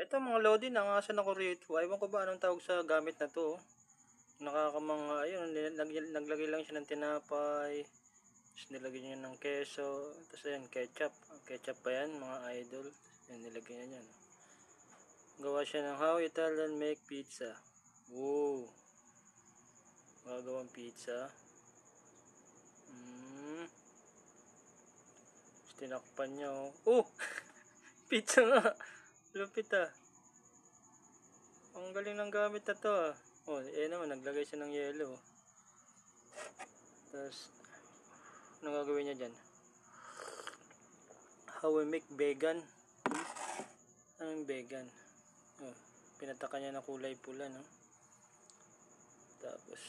Eto mga lodi, nangasan ako rito. Ewan ko ba anong tawag sa gamit na to. Nakakamanga, ayun, naglagay lang siya ng tinapay. Tapos nilagay niya ng keso. Tapos ayun, ketchup. Ketchup pa yan, mga idol. Ayun, nilagay niya yan. Gawa siya ng How Italian Make Pizza. Wow. Gagawang pizza. Tapos tinakpan niya, oh. Oh! Pizza nga! Lupit ah. Ang galing ng gamit na to ah. Oh, naman, naglagay siya ng yelo. Tapos, anong gagawin niya dyan? How we make vegan. Anong vegan? Oh, pinataka niya ng kulay pula, no? Tapos,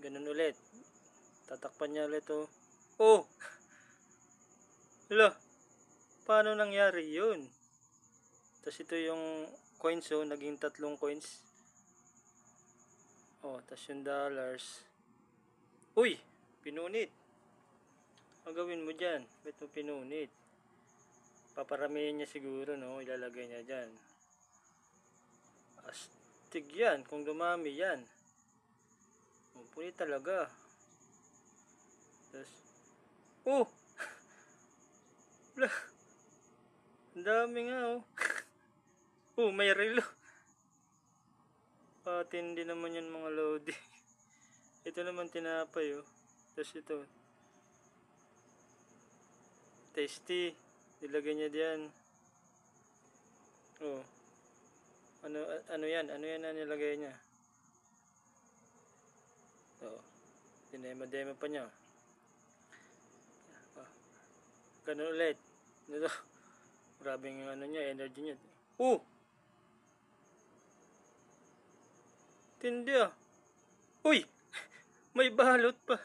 ganun ulit. Tatakpan niya ulit, oh. Oh! Hala! Paano nangyari yun? Tapos ito yung coins, oh. Naging 3 coins. Oh, tapos yung dollars. Uy! Pinunit! Ang gawin mo dyan? Ba't mo pinunit? Paparamihin niya siguro, no? Ilalagay niya dyan. Astig yan. Kung dumami yan. Punit talaga. Tapos, oh! Ang dami nga, oh. Oh, may relo. Patindi naman yan mga lodi. Ito naman tinapay, oh. Tapos ito. Tasty. Nilagay niya diyan. Oh. Ano yan? Ano yan na nilagay niya? Oh. Dinema-dema pa niya. Oh. Ganun ulit. Ito. Grabe yung ano niya, energy niya. Oh! Tindi ah. Uy! May balot pa.